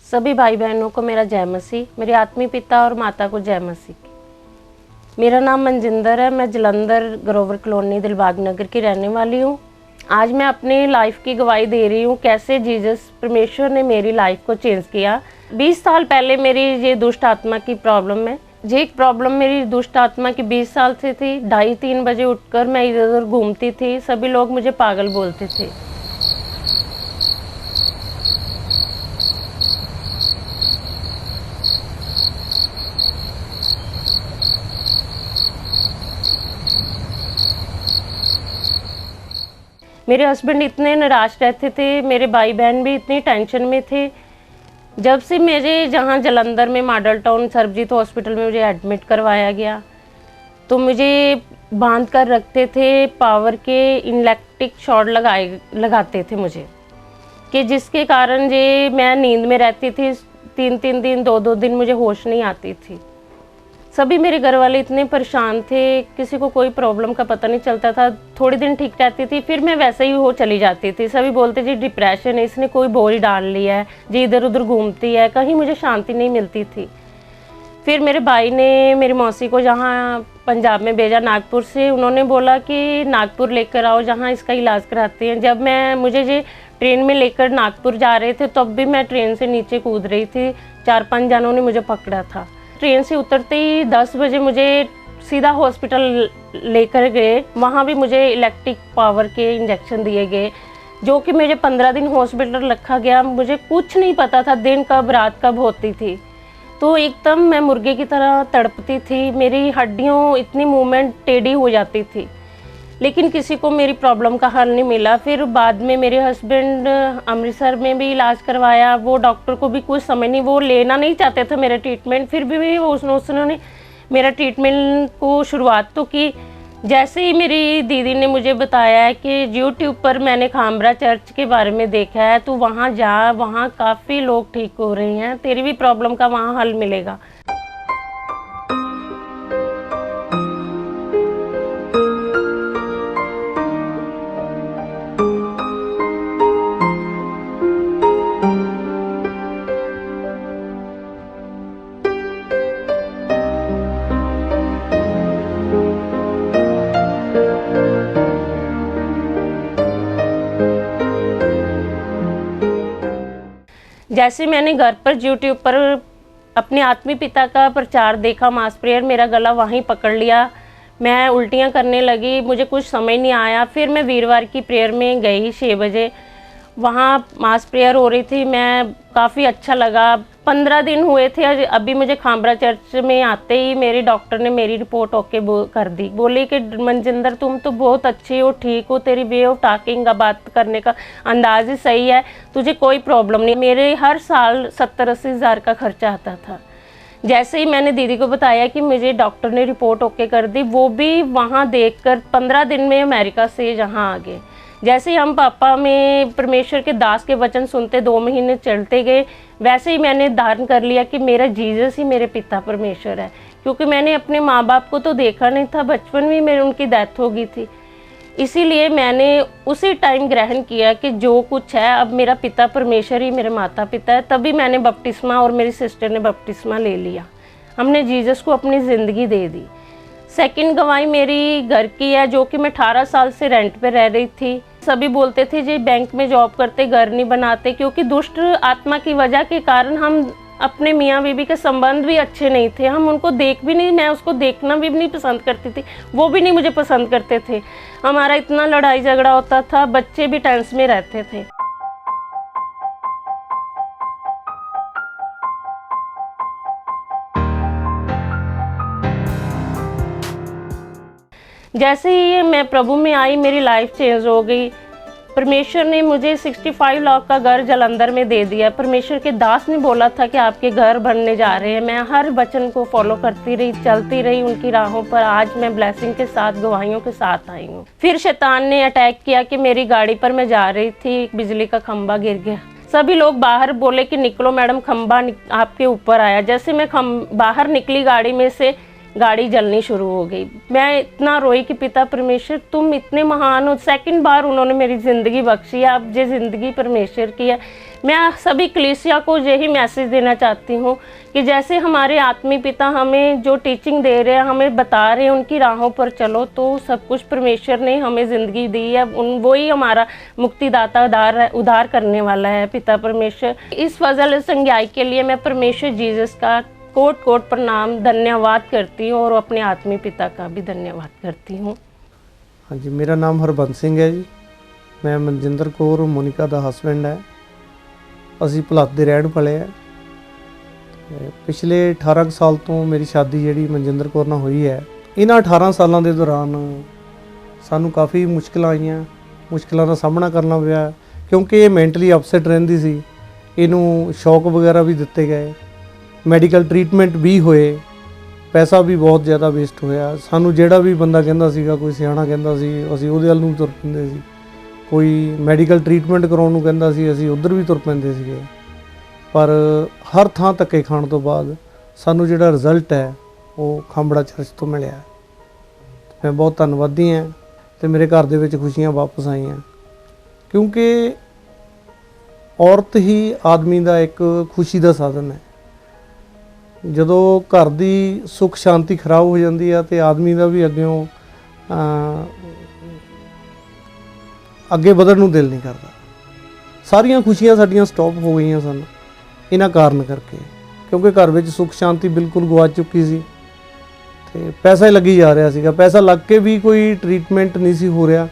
सभी भाई बहनों को मेरा जय मसीह, मेरे आत्मीय पिता और माता को जय मसीह। मेरा नाम मनजिंदर है। मैं जलंधर ग्रोवर कॉलोनी दिलबाग नगर की रहने वाली हूँ। आज मैं अपनी लाइफ की गवाही दे रही हूँ कैसे जीसस परमेश्वर ने मेरी लाइफ को चेंज किया। 20 साल पहले मेरी ये दुष्ट आत्मा की प्रॉब्लम है। ये एक प्रॉब्लम मेरी दुष्ट आत्मा की 20 साल से थी। 2:30-3 बजे उठकर मैं इधर उधर घूमती थी। सभी लोग मुझे पागल बोलते थे। मेरे हस्बैंड इतने निराश रहते थे, मेरे भाई बहन भी इतनी टेंशन में थे। जब से मेरे जहाँ जलंधर में मॉडल टाउन सरबजीत हॉस्पिटल में मुझे एडमिट करवाया गया तो मुझे बांध कर रखते थे। पावर के इलेक्ट्रिक शॉट लगाते थे मुझे, कि जिसके कारण ये मैं नींद में रहती थी। 3-3 दिन 2-2 दिन मुझे होश नहीं आती थी। सभी मेरे घर वाले इतने परेशान थे, किसी को कोई प्रॉब्लम का पता नहीं चलता था। थोड़ी दिन ठीक रहती थी, फिर मैं वैसे ही हो चली जाती थी। सभी बोलते जी डिप्रेशन है, इसने कोई बोरी डाल लिया है, जी इधर उधर घूमती है। कहीं मुझे शांति नहीं मिलती थी। फिर मेरे भाई ने मेरी मौसी को जहाँ पंजाब में भेजा नागपुर से। उन्होंने बोला कि नागपुर लेकर आओ, जहाँ इसका इलाज कराते हैं। जब मुझे ये ट्रेन में लेकर नागपुर जा रहे थे तब भी मैं ट्रेन से नीचे कूद रही थी। 4-5 जनों ने मुझे पकड़ा था। ट्रेन से उतरते ही 10 बजे मुझे सीधा हॉस्पिटल लेकर गए। वहाँ भी मुझे इलेक्ट्रिक पावर के इंजेक्शन दिए गए, जो कि मुझे 15 दिन हॉस्पिटल रखा गया। मुझे कुछ नहीं पता था दिन कब रात कब होती थी। तो एकदम मैं मुर्गे की तरह तड़पती थी। मेरी हड्डियों इतनी मूवमेंट टेढ़ी हो जाती थी, लेकिन किसी को मेरी प्रॉब्लम का हल नहीं मिला। फिर बाद में मेरे हस्बैंड अमृतसर में भी इलाज करवाया। वो डॉक्टर को भी कुछ समझ नहीं, वो लेना नहीं चाहते थे मेरा ट्रीटमेंट। फिर भी उन्होंने मेरा ट्रीटमेंट को शुरुआत तो की। जैसे ही मेरी दीदी ने मुझे बताया है कि यूट्यूब पर मैंने खामरा चर्च के बारे में देखा है, तो वहाँ जा, वहाँ काफ़ी लोग ठीक हो रहे हैं, तेरी भी प्रॉब्लम का वहाँ हल मिलेगा। जैसे मैंने घर पर यूट्यूब पर अपने आत्मीय पिता का प्रचार देखा, मास प्रेयर, मेरा गला वहीं पकड़ लिया। मैं उल्टियाँ करने लगी, मुझे कुछ समझ नहीं आया। फिर मैं वीरवार की प्रेयर में गई 6 बजे। वहाँ मास प्रेयर हो रही थी, मैं काफ़ी अच्छा लगा। 15 दिन हुए थे अभी मुझे खामरा चर्च में आते ही मेरे डॉक्टर ने मेरी रिपोर्ट ओके कर दी। बोली कि मनजिंदर तुम तो बहुत अच्छी हो, ठीक हो, तेरी वे ऑफ टॉकिंग का बात करने का अंदाज ही सही है, तुझे कोई प्रॉब्लम नहीं। मेरे हर साल 70-80 हज़ार का खर्चा आता था। जैसे ही मैंने दीदी को बताया कि मुझे डॉक्टर ने रिपोर्ट ओके कर दी, वो भी वहाँ देखकर 15 दिन में अमेरिका से यहाँ आ गए। जैसे ही हम पापा में परमेश्वर के दास के वचन सुनते 2 महीने चलते गए, वैसे ही मैंने धारण कर लिया कि मेरा जीसस ही मेरे पिता परमेश्वर है। क्योंकि मैंने अपने माँ बाप को तो देखा नहीं था, बचपन में मेरी उनकी डेथ हो गई थी। इसीलिए मैंने उसी टाइम ग्रहण किया कि जो कुछ है अब मेरा पिता परमेश्वर ही मेरे माता पिता है। तभी मैंने बपतिस्मा और मेरी सिस्टर ने बपतिस्मा ले लिया। हमने जीसस को अपनी ज़िंदगी दे दी। सेकंड गवाही मेरी घर की है, जो कि मैं 18 साल से रेंट पे रह रही थी। सभी बोलते थे जी बैंक में जॉब करते घर नहीं बनाते, क्योंकि दुष्ट आत्मा की वजह के कारण हम अपने मियाँ बीबी के संबंध भी अच्छे नहीं थे। हम उनको देख भी नहीं, मैं उसको देखना भी नहीं पसंद करती थी, वो भी नहीं मुझे पसंद करते थे। हमारा इतना लड़ाई झगड़ा होता था, बच्चे भी टेंशन में रहते थे। जैसे ही मैं प्रभु में आई, मेरी लाइफ चेंज हो गई। परमेश्वर ने मुझे 65 लाख का घर जलंधर में दे दिया। परमेश्वर के दास ने बोला था कि आपके घर बनने जा रहे हैं। मैं हर वचन को फॉलो करती रही, चलती रही उनकी राहों पर। आज मैं ब्लेसिंग के साथ, गवाहियों के साथ आई हूँ। फिर शैतान ने अटैक किया कि मेरी गाड़ी पर मैं जा रही थी, बिजली का खंभा गिर गया। सभी लोग बाहर बोले कि निकलो मैडम, खंभा आपके ऊपर आया। जैसे मैं बाहर निकली गाड़ी में से, गाड़ी जलनी शुरू हो गई। मैं इतना रोई कि पिता परमेश्वर तुम इतने महान हो। सेकंड बार उन्होंने मेरी ज़िंदगी बख्शी है, अब ये ज़िंदगी परमेश्वर की है। मैं सभी कलीसिया को यही मैसेज देना चाहती हूँ कि जैसे हमारे आत्मीय पिता हमें जो टीचिंग दे रहे हैं, हमें बता रहे हैं, उनकी राहों पर चलो, तो सब कुछ परमेश्वर ने हमें ज़िंदगी दी है। वही हमारा मुक्तिदाता उद्धार करने वाला है पिता परमेश्वर। इस फजल संज्ञाई के लिए मैं परमेश्वर जीसस का कोट कोट प्रणाम धन्यवाद करती हूँ और अपने आत्मीय पिता का भी धन्यवाद करती हूँ। हाँ जी, मेरा नाम हरबंस सिंह है जी। मैं मनजिंदर कौर मोनिका ਦਾ ਹਸਬੈਂਡ ਹੈ। ਅਸੀਂ ਭੁਲੱਥ ਦੇ ਰਹਿਣ ਵਾਲੇ ਆ। ਪਿਛਲੇ 18 ਸਾਲ ਤੋਂ ਮੇਰੀ ਸ਼ਾਦੀ ਜਿਹੜੀ ਮਨਜਿੰਦਰ ਕੌਰ ਨਾਲ ਹੋਈ ਹੈ। ਇਹਨਾਂ 18 ਸਾਲਾਂ ਦੇ ਦੌਰਾਨ ਸਾਨੂੰ ਕਾਫੀ ਮੁਸ਼ਕਲਾਂ ਆਈਆਂ, ਮੁਸ਼ਕਲਾਂ ਦਾ ਸਾਹਮਣਾ ਕਰਨਾ ਪਿਆ ਕਿਉਂਕਿ ਇਹ ਮੈਂਟਲੀ ਅਪਸੈਟ ਰਹਿੰਦੀ ਸੀ। ਇਹਨੂੰ ਸ਼ੌਕ ਵਗੈਰਾ ਵੀ ਦਿੱਤੇ ਗਏ, ਮੈਡੀਕਲ ਟ੍ਰੀਟਮੈਂਟ ਵੀ ਹੋਏ, ਪੈਸਾ ਵੀ ਬਹੁਤ ਜ਼ਿਆਦਾ ਵੇਸਟ ਹੋਇਆ। ਸਾਨੂੰ ਜਿਹੜਾ ਵੀ ਬੰਦਾ ਕਹਿੰਦਾ ਸੀਗਾ, ਕੋਈ ਸਿਆਣਾ ਕਹਿੰਦਾ ਸੀ, ਅਸੀਂ ਉਹਦੇ ਵੱਲ ਨੂੰ ਤੁਰ ਪੈਂਦੇ ਸੀ। ਕੋਈ ਮੈਡੀਕਲ ਟ੍ਰੀਟਮੈਂਟ ਕਰਾਉਣ ਨੂੰ ਕਹਿੰਦਾ ਸੀ, ਅਸੀਂ ਉੱਧਰ ਵੀ ਤੁਰ ਪੈਂਦੇ ਸੀਗੇ। ਪਰ ਹਰ ਥਾਂ ਧੱਕੇ ਖਾਣ ਤੋਂ ਬਾਅਦ ਸਾਨੂੰ ਜਿਹੜਾ ਰਿਜ਼ਲਟ ਹੈ ਉਹ ਖਾਂਬੜਾ ਚਰਚ ਤੋਂ ਮਿਲਿਆ। ਮੈਂ ਬਹੁਤ ਧੰਨਵਾਦੀ ਹਾਂ ਅਤੇ ਮੇਰੇ ਘਰ ਦੇ ਵਿੱਚ ਖੁਸ਼ੀਆਂ ਵਾਪਸ ਆਈਆਂ ਕਿਉਂਕਿ ਔਰਤ ਹੀ ਆਦਮੀ ਦਾ ਇੱਕ ਖੁਸ਼ੀ ਦਾ ਸਾਧਨ ਹੈ। ਜਦੋਂ ਘਰ ਦੀ ਸੁੱਖ ਸ਼ਾਂਤੀ ਖਰਾਬ ਹੋ ਜਾਂਦੀ ਆ ਅਤੇ ਆਦਮੀ ਦਾ ਵੀ ਅੱਗੇ ਵਧਣ ਨੂੰ ਦਿਲ ਨਹੀਂ ਕਰਦਾ। ਸਾਰੀਆਂ ਖੁਸ਼ੀਆਂ ਸਾਡੀਆਂ ਸਟਾਪ ਹੋ ਗਈਆਂ ਸਨ ਇਹਨਾਂ ਕਾਰਨ ਕਰਕੇ, ਕਿਉਂਕਿ ਘਰ ਵਿੱਚ ਸੁੱਖ ਸ਼ਾਂਤੀ ਬਿਲਕੁਲ ਗਵਾ ਚੁੱਕੀ ਸੀ ਅਤੇ ਪੈਸਾ ਹੀ ਲੱਗੀ ਜਾ ਰਿਹਾ ਸੀਗਾ। ਪੈਸਾ ਲੱਗ ਕੇ ਵੀ ਕੋਈ ਟ੍ਰੀਟਮੈਂਟ ਨਹੀਂ ਸੀ ਹੋ ਰਿਹਾ,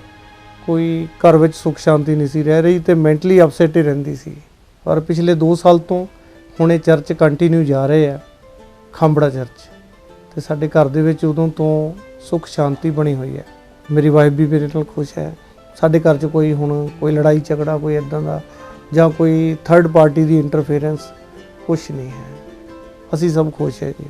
ਕੋਈ ਘਰ ਵਿੱਚ ਸੁੱਖ ਸ਼ਾਂਤੀ ਨਹੀਂ ਸੀ ਰਹਿ ਰਹੀ ਅਤੇ ਮੈਂਟਲੀ ਅਪਸੈਟ ਹੀ ਰਹਿੰਦੀ ਸੀ। ਪਰ ਪਿਛਲੇ 2 ਸਾਲ ਤੋਂ ਹੁਣ ਇਹ ਚਰਚ ਕੰਟੀਨਿਊ ਜਾ ਰਹੇ ਆ, ਖਾਂਬੜਾ ਚਰਚ, ਅਤੇ ਸਾਡੇ ਘਰ ਦੇ ਵਿੱਚ ਉਦੋਂ ਤੋਂ ਸੁੱਖ ਸ਼ਾਂਤੀ ਬਣੀ ਹੋਈ ਹੈ। ਮੇਰੀ ਵਾਈਫ ਵੀ ਮੇਰੇ ਨਾਲ ਖੁਸ਼ ਹੈ। ਸਾਡੇ ਘਰ 'ਚ ਕੋਈ ਲੜਾਈ ਝਗੜਾ, ਕੋਈ ਇੱਦਾਂ ਦਾ ਜਾਂ ਕੋਈ ਥਰਡ ਪਾਰਟੀ ਦੀ ਇੰਟਰਫੇਰੈਂਸ ਕੁਛ ਨਹੀਂ ਹੈ। ਅਸੀਂ ਸਭ ਖੁਸ਼ ਹੈ ਜੀ।